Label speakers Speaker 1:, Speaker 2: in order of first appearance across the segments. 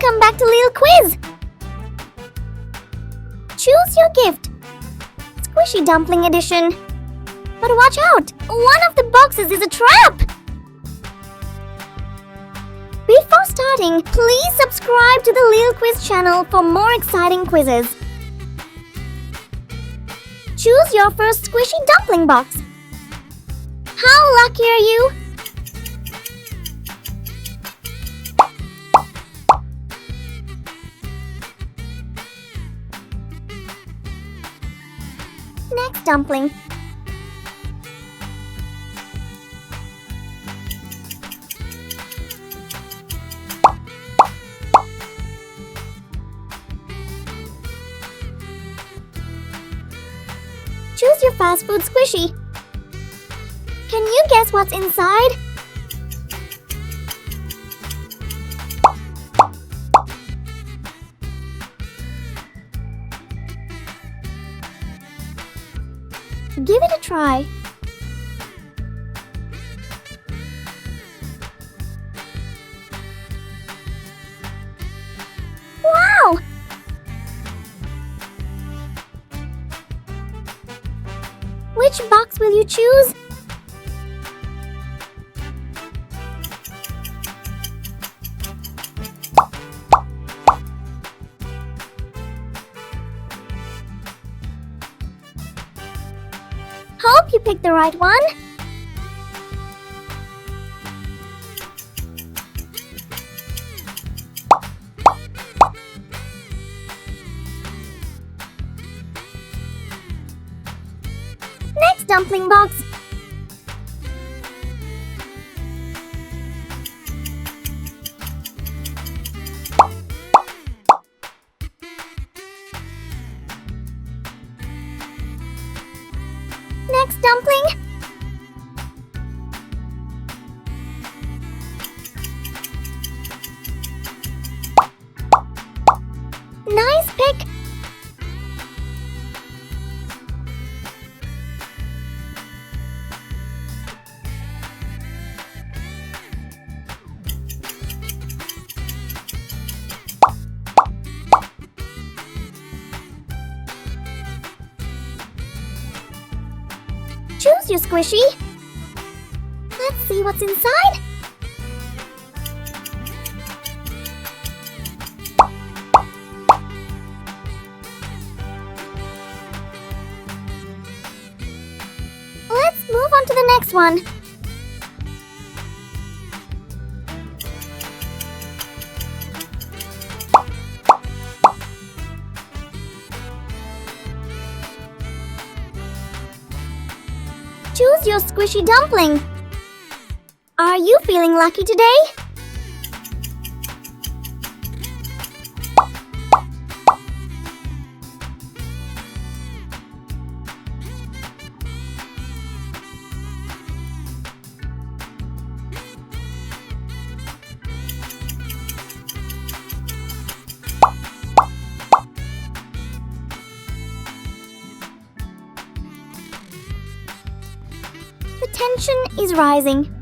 Speaker 1: Welcome back to Little Quiz! Choose your gift. Squishy Dumpling Edition. But watch out! One of the boxes is a trap! Before starting, please subscribe to the Little Quiz channel for more exciting quizzes. Choose your first squishy dumpling box. How lucky are you? Next dumpling. Choose your fast food squishy. Can you guess what's inside? Give it a try. Wow! Which box will you choose? Hope you picked the right one. Next dumpling box. Next dumpling. Nice pick. Choose your squishy. Let's see what's inside. Let's move on to the next one. Choose your squishy dumpling. Are you feeling lucky today? The tension is rising.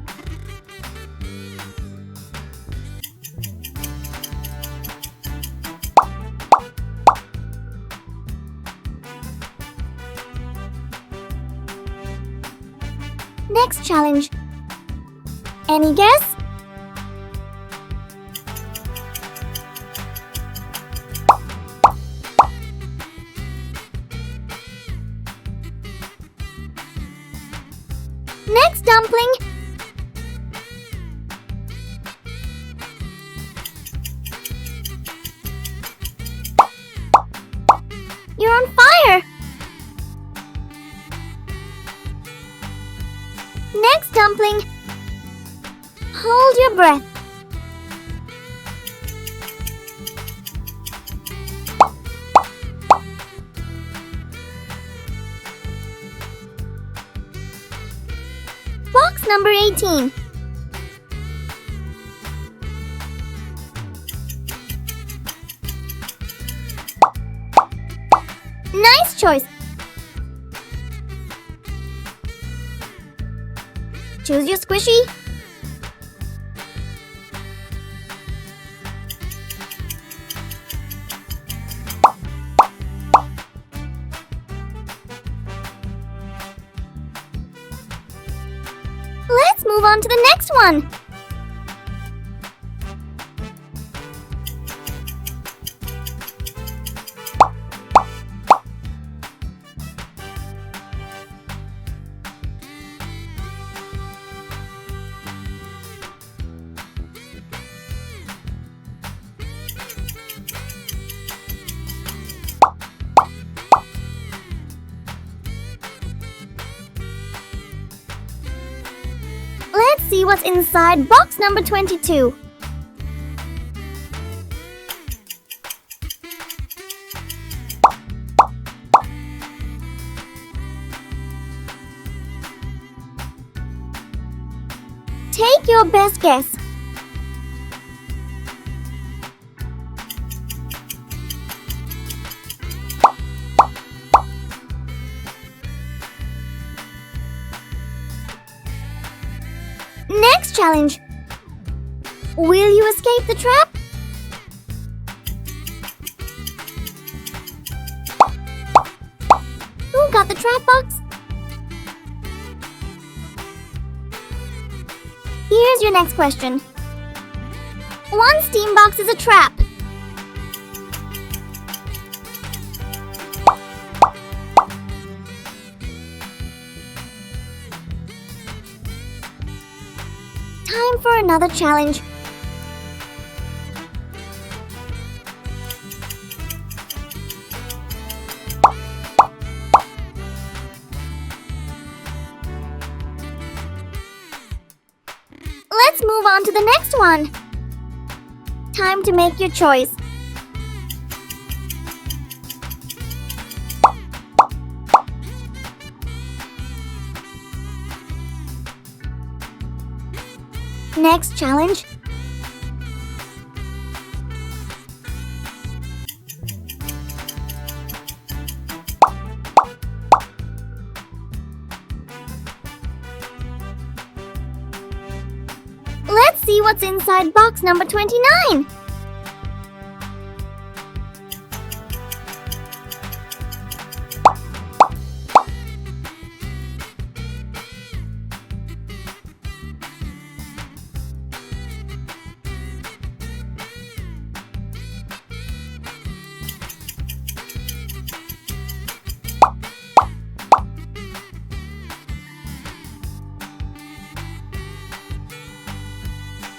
Speaker 1: Next challenge. Any guess? Next dumpling. You're on fire. Next dumpling. Hold your breath. Box number 18. Nice choice. Choose your squishy. on to the next one. Let's see what's inside box number 22. Take your best guess. Next challenge. Will you escape the trap? Who got the trap box? Here's your next question. One steam box is a trap. Time for another challenge. Let's move on to the next one. Time to make your choice. Next challenge. Let's see what's inside box number 29.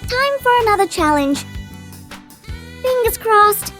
Speaker 1: Time for another challenge. Fingers crossed.